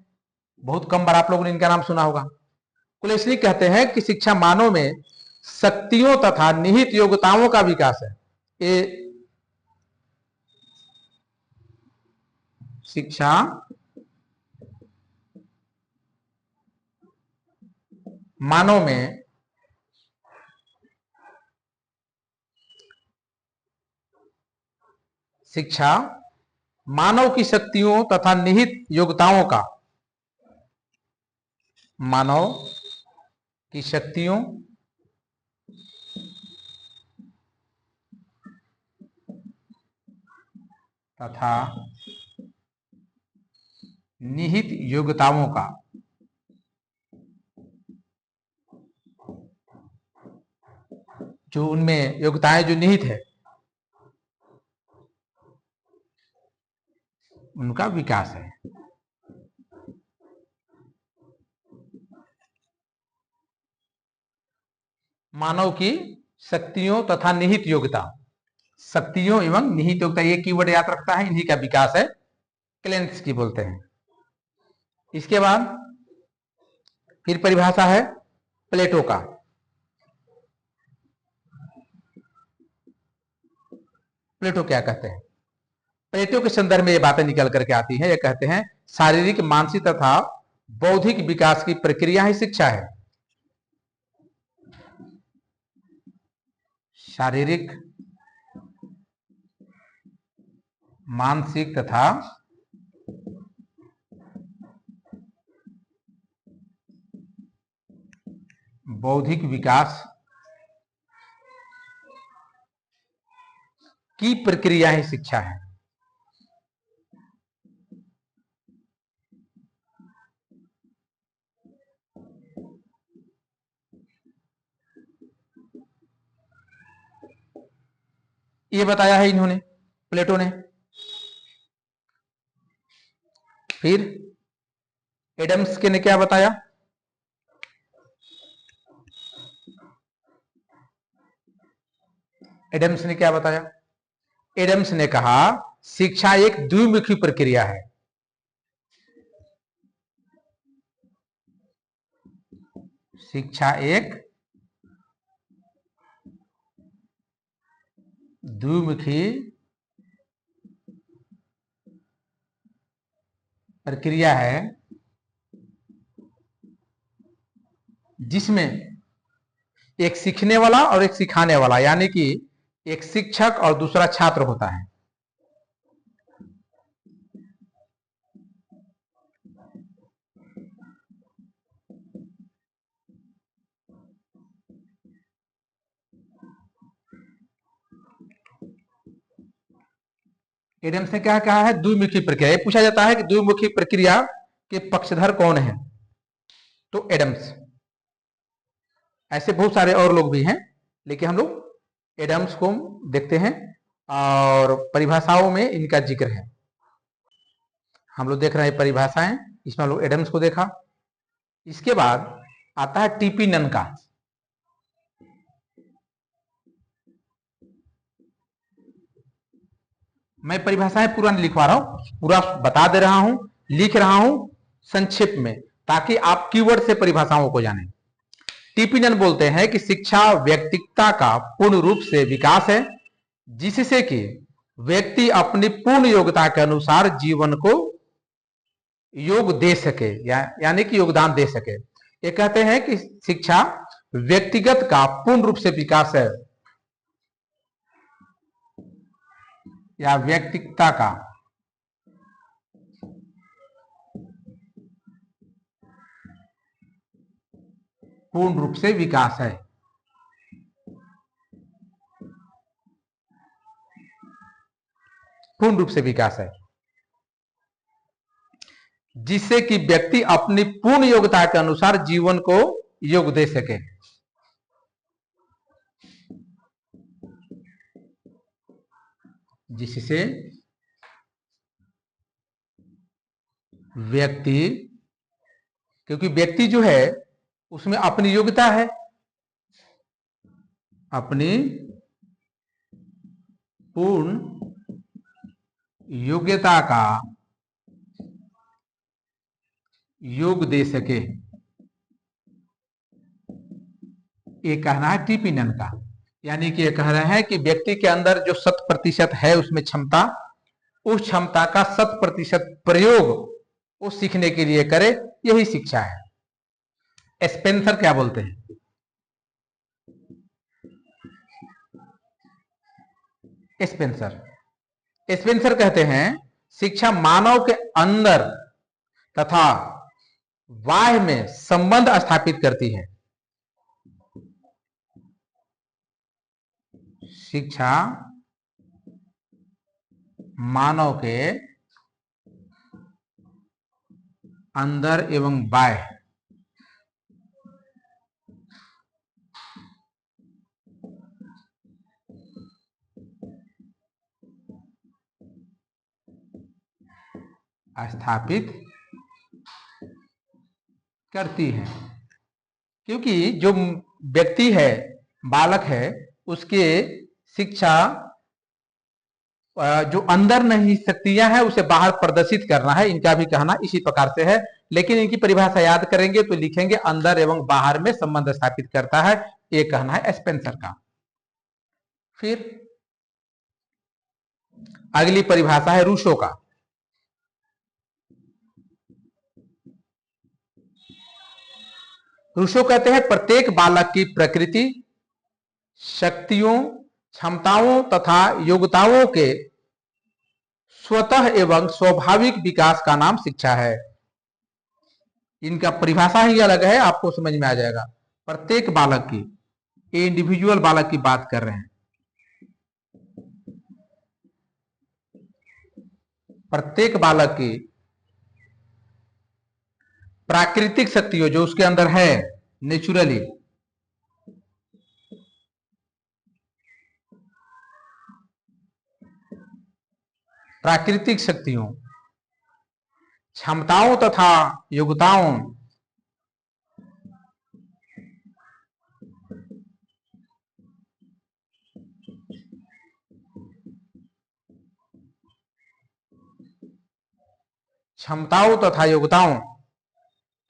बहुत कम बार आप लोगों ने इनका नाम सुना होगा। कुलेसनिक कहते हैं कि शिक्षा मानव में शक्तियों तथा निहित योग्यताओं का विकास है। ये शिक्षा मानव में शिक्षा मानव की शक्तियों तथा निहित योग्यताओं का, मानव की शक्तियों तथा निहित योग्यताओं का जो उनमें योग्यताएं जो निहित है उनका विकास है। मानव की शक्तियों तथा निहित योग्यता, शक्तियों एवं निहित योग्यता, ये कीवर्ड याद रखता है, इन्हीं का विकास है, क्लेंस्की बोलते हैं। इसके बाद फिर परिभाषा है प्लेटो का। प्लेटो क्या कहते हैं? प्लेटो के संदर्भ में ये बातें निकल करके आती हैं। ये कहते हैं शारीरिक, मानसिक तथा बौद्धिक विकास की प्रक्रिया ही शिक्षा है। शारीरिक, मानसिक तथा बौद्धिक विकास की प्रक्रिया ही शिक्षा है। ये बताया है इन्होंने, प्लेटो ने। फिर एडम्स के ने क्या बताया? एडम्स ने क्या बताया? एडम्स ने कहा शिक्षा एक द्विमुखी प्रक्रिया है। शिक्षा एक द्विमुखी प्रक्रिया है जिसमें एक सीखने वाला और एक सिखाने वाला, यानी कि एक शिक्षक और दूसरा छात्र होता है। एडम्स ने क्या कहा है? द्विमुखी प्रक्रिया। ये पूछा जाता है कि द्विमुखी प्रक्रिया के पक्षधर कौन है, तो एडम्स। ऐसे बहुत सारे और लोग भी हैं, लेकिन हम लोग एडम्स को देखते हैं और परिभाषाओं में इनका जिक्र है। हम लोग देख रहे हैं परिभाषाएं, इसमें हम लोग एडम्स को देखा। इसके बाद आता है टीपी नन का। मैं परिभाषाएं पूरा नहीं लिखवा रहा हूं, पूरा बता दे रहा हूं, लिख रहा हूं संक्षेप में, ताकि आप कीवर्ड से परिभाषाओं को जानें। टीपी नन बोलते हैं कि शिक्षा व्यक्तित्व का पूर्ण रूप से विकास है, जिससे कि व्यक्ति अपनी पूर्ण योग्यता के अनुसार जीवन को योग दे सके, यानी कि योगदान दे सके। ये कहते हैं कि शिक्षा व्यक्तिगत का पूर्ण रूप से विकास है, या व्यक्तित्व का पूर्ण रूप से विकास है। पूर्ण रूप से विकास है जिससे कि व्यक्ति अपनी पूर्ण योग्यता के अनुसार जीवन को योग दे सके। जिससे व्यक्ति, क्योंकि व्यक्ति जो है उसमें अपनी योग्यता है, अपनी पूर्ण योग्यता का योग दे सके, ये कहना है टीपी नन का। यानी कि ये कह रहे हैं कि व्यक्ति के अंदर जो 100% है उसमें क्षमता, उस क्षमता का 100% प्रयोग वो सीखने के लिए करे, यही शिक्षा है। स्पेंसर क्या बोलते हैं? स्पेंसर कहते हैं शिक्षा मानव के अंदर तथा बाह्य में संबंध स्थापित करती है। शिक्षा मानव के अंदर एवं बाह्य स्थापित करती है। क्योंकि जो व्यक्ति है, बालक है, उसके शिक्षा जो अंदर नहीं शक्तियां हैं उसे बाहर प्रदर्शित करना है, इनका भी कहना इसी प्रकार से है। लेकिन इनकी परिभाषा याद करेंगे तो लिखेंगे अंदर एवं बाहर में संबंध स्थापित करता है, ये कहना है स्पेंसर का। फिर अगली परिभाषा है रूसो का। रूसो कहते हैं प्रत्येक बालक की प्रकृति, शक्तियों क्षमताओं तथा योग्यताओं के स्वतः एवं स्वाभाविक विकास का नाम शिक्षा है। इनका परिभाषा ही अलग है, आपको समझ में आ जाएगा। प्रत्येक बालक की, ये इंडिविजुअल बालक की बात कर रहे हैं। प्रत्येक बालक की प्राकृतिक शक्तियों जो उसके अंदर है नेचुरली, प्राकृतिक शक्तियों, क्षमताओं तथा योग्यताओं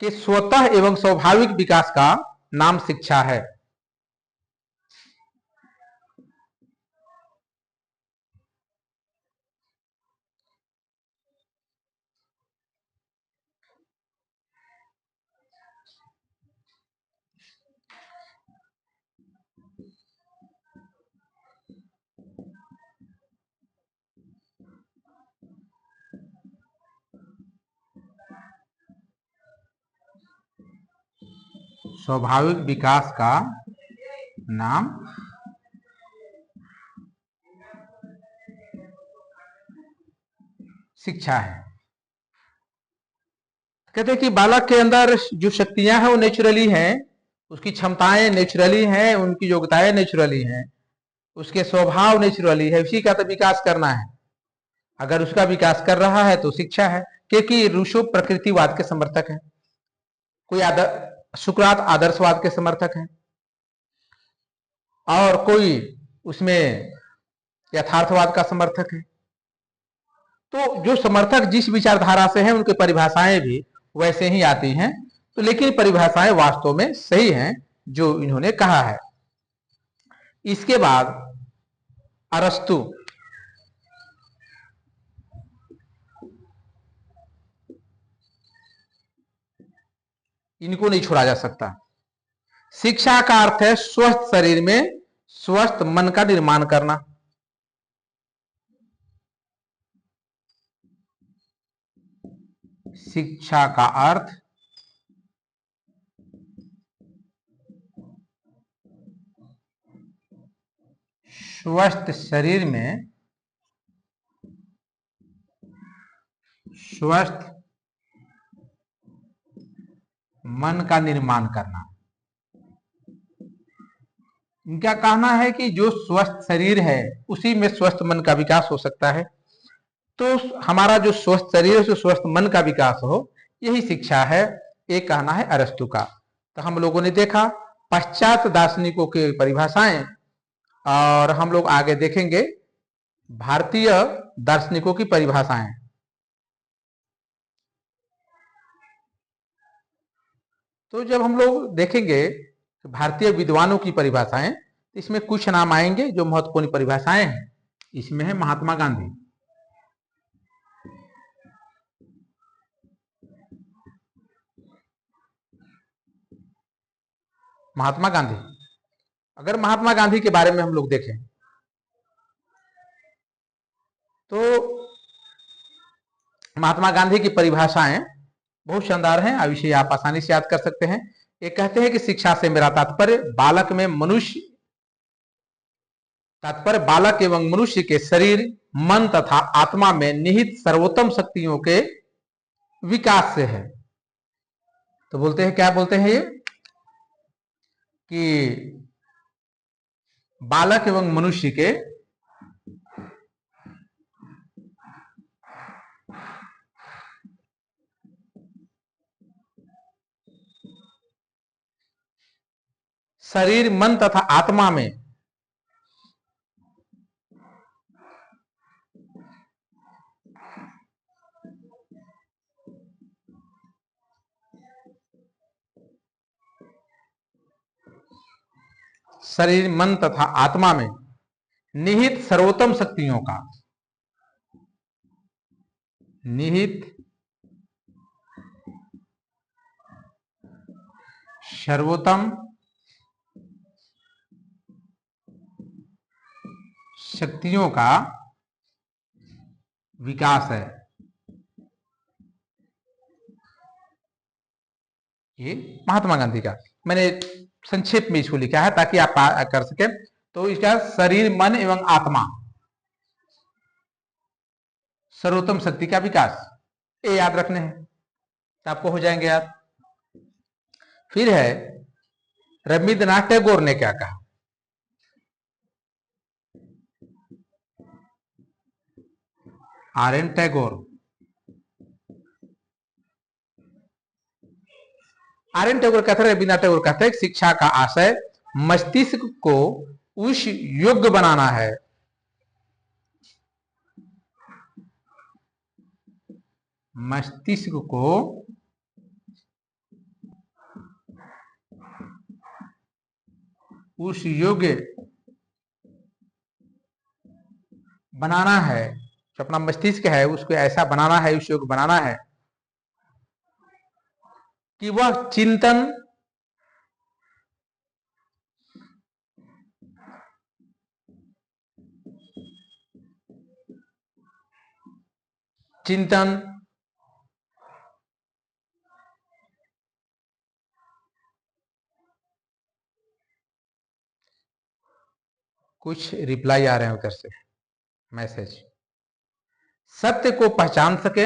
के स्वतः एवं स्वाभाविक विकास का नाम शिक्षा है। स्वाभाविक विकास का नाम शिक्षा है। कहते हैं कि बालक के अंदर जो शक्तियां हैं वो नेचुरली हैं, उसकी क्षमताएं नेचुरली हैं, उनकी योग्यताएं नेचुरली हैं, उसके स्वभाव नेचुरली है, उसी का तो विकास करना है। अगर उसका विकास कर रहा है तो शिक्षा है, क्योंकि रूसो प्रकृतिवाद के समर्थक है, कोई सुकरात आदर्शवाद के समर्थक है, और कोई उसमें यथार्थवाद का समर्थक है। तो जो समर्थक जिस विचारधारा से हैं उनकी परिभाषाएं भी वैसे ही आती हैं। तो लेकिन परिभाषाएं वास्तव में सही हैं जो इन्होंने कहा है। इसके बाद अरस्तु, इनको नहीं छोड़ा जा सकता। शिक्षा का अर्थ है स्वस्थ शरीर में स्वस्थ मन का निर्माण करना। शिक्षा का अर्थ स्वस्थ शरीर में स्वस्थ मन का निर्माण करना। इनका कहना है कि जो स्वस्थ शरीर है उसी में स्वस्थ मन का विकास हो सकता है। तो हमारा जो स्वस्थ शरीर है जो स्वस्थ मन का विकास हो, यही शिक्षा है, एक कहना है अरस्तु का। तो हम लोगों ने देखा पश्चात दार्शनिकों की परिभाषाएं, और हम लोग आगे देखेंगे भारतीय दार्शनिकों की परिभाषाएं। तो जब हम लोग देखेंगे भारतीय विद्वानों की परिभाषाएं, इसमें कुछ नाम आएंगे जो महत्वपूर्ण परिभाषाएं हैं। इसमें है महात्मा गांधी। महात्मा गांधी, अगर महात्मा गांधी के बारे में हम लोग देखें तो महात्मा गांधी की परिभाषाएं बहुत शानदार हैं, अब इसे आप आसानी से याद कर सकते हैं। ये कहते हैं कि शिक्षा से मेरा तात्पर्य बालक एवं मनुष्य के शरीर, मन तथा आत्मा में निहित सर्वोत्तम शक्तियों के विकास से है। तो बोलते हैं, क्या बोलते हैं ये, कि बालक एवं मनुष्य के शरीर, मन तथा आत्मा में शरीर, मन तथा आत्मा में निहित सर्वोत्तम शक्तियों का, निहित सर्वोत्तम शक्तियों का विकास है। ये महात्मा गांधी का, मैंने संक्षेप में इसको लिखा है ताकि आप कर सके। तो इसका शरीर, मन एवं आत्मा, सर्वोत्तम शक्ति का विकास, ये याद रखने हैं तो आपको हो जाएंगे याद। फिर है रविंद्रनाथ टैगोर ने क्या कहा। आर.एन. टैगोर, आर.एन. टैगोर कहते हैं, रविंद्रनाथ टैगोर कहते हैं शिक्षा का आशय मस्तिष्क को उस योग्य बनाना है मस्तिष्क को उस योग्य बनाना है, जो अपना मस्तिष्क है उसको ऐसा बनाना है, उस योग्य बनाना है कि वह चिंतन, कुछ रिप्लाई आ रहे हैं उधर से मैसेज, सत्य को पहचान सके,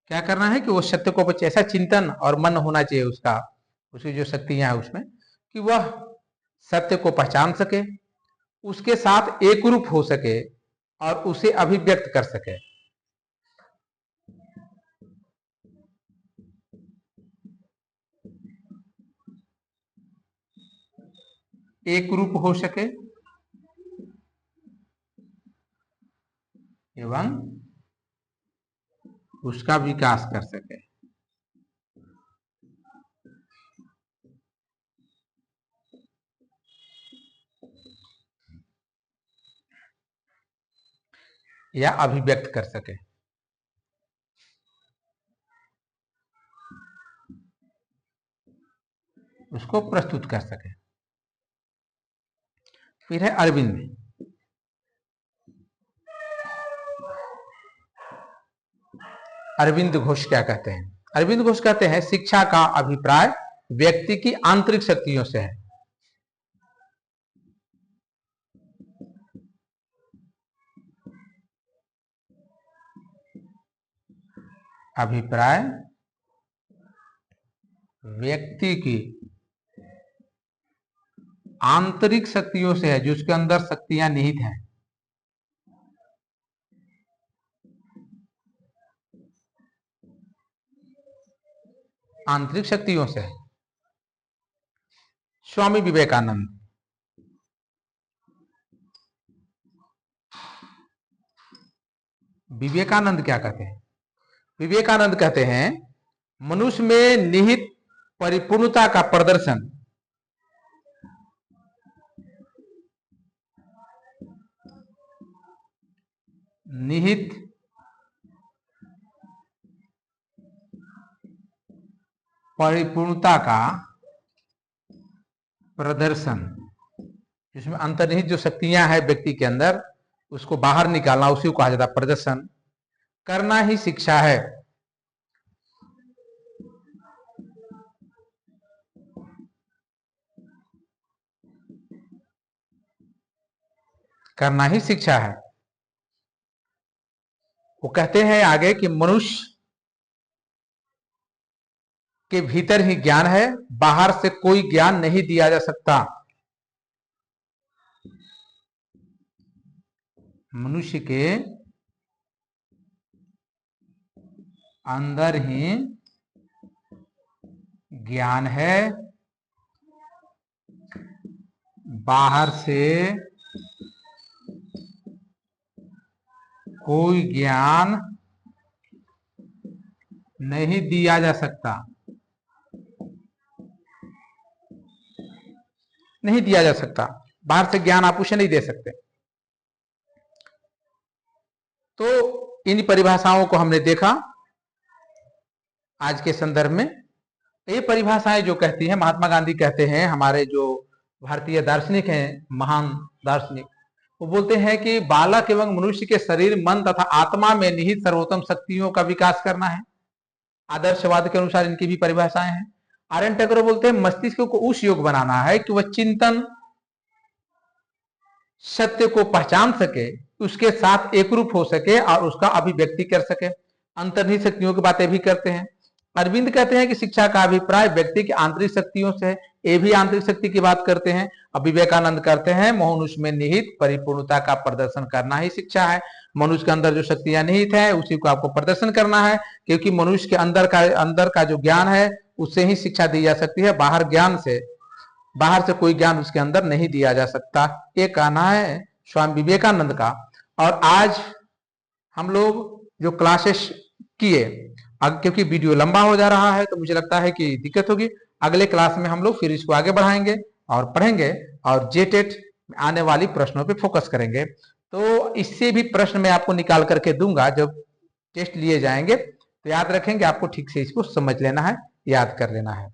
क्या करना है कि वो सत्य को, ऐसा चिंतन और मन होना चाहिए उसका, उसकी जो शक्तियां हैं उसमें, कि वह सत्य को पहचान सके, उसके साथ एक रूप हो सके और उसे अभिव्यक्त कर सके। एक रूप हो सके एवं उसका विकास कर सके। या अभिव्यक्त कर सके। उसको प्रस्तुत कर सके। फिर है अरविंद, अरविंद घोष क्या कहते हैं। अरविंद घोष कहते हैं शिक्षा का अभिप्राय व्यक्ति की आंतरिक शक्तियों से है। अभिप्राय व्यक्ति की आंतरिक शक्तियों से है, जिसके अंदर शक्तियां निहित हैं। आंतरिक शक्तियों से है। स्वामी विवेकानंद, विवेकानंद क्या कहते हैं। विवेकानंद कहते हैं मनुष्य में निहित परिपूर्णता का प्रदर्शन निहित परिपूर्णता का प्रदर्शन, जिसमें अंतर्निहित जो शक्तियां हैं व्यक्ति के अंदर, उसको बाहर निकालना, उसी को कहा जाता है प्रदर्शन करना ही शिक्षा है। करना ही शिक्षा है। वो कहते हैं आगे कि मनुष्य के भीतर ही ज्ञान है, बाहर से कोई ज्ञान नहीं दिया जा सकता। मनुष्य के अंदर ही ज्ञान है, बाहर से कोई ज्ञान नहीं दिया जा सकता। नहीं दिया जा सकता, बाहर से ज्ञान आप उसे नहीं दे सकते। तो इन परिभाषाओं को हमने देखा आज के संदर्भ में। ये परिभाषाएं जो कहती हैं, महात्मा गांधी कहते हैं, हमारे जो भारतीय दार्शनिक हैं, महान दार्शनिक, वो बोलते हैं कि बालक एवं मनुष्य के शरीर, मन तथा आत्मा में निहित सर्वोत्तम शक्तियों का विकास करना है। आदर्शवाद के अनुसार इनकी भी परिभाषाएं हैं। आर्यन टैगोर बोलते हैं मस्तिष्क को उस योग बनाना है कि वह चिंतन, सत्य को पहचान सके, उसके साथ एकरूप हो सके और उसका अभिव्यक्ति कर सके। अंतर्निहित शक्तियों की बातें भी करते हैं। अरविंद कहते हैं कि शिक्षा का अभिप्राय व्यक्ति की आंतरिक शक्तियों से है, ये भी आंतरिक शक्ति की बात करते हैं। अब विवेकानंद करते हैं मनुष्य में निहित परिपूर्णता का प्रदर्शन करना ही शिक्षा है। मनुष्य के अंदर जो शक्तियां निहित है उसी को आपको प्रदर्शन करना है, क्योंकि मनुष्य के अंदर का जो ज्ञान है उससे ही शिक्षा दी जा सकती है। बाहर से कोई ज्ञान उसके अंदर नहीं दिया जा सकता। ये कहना है स्वामी विवेकानंद का। और आज हम लोग जो क्लासेस किए, क्योंकि वीडियो लंबा हो जा रहा है तो मुझे लगता है कि दिक्कत होगी। अगले क्लास में हम लोग फिर इसको आगे बढ़ाएंगे और पढ़ेंगे और जेटेट में आने वाली प्रश्नों पे फोकस करेंगे। तो इससे भी प्रश्न मैं आपको निकाल करके दूंगा जब टेस्ट लिए जाएंगे, तो याद रखेंगे, आपको ठीक से इसको समझ लेना है, याद कर लेना है।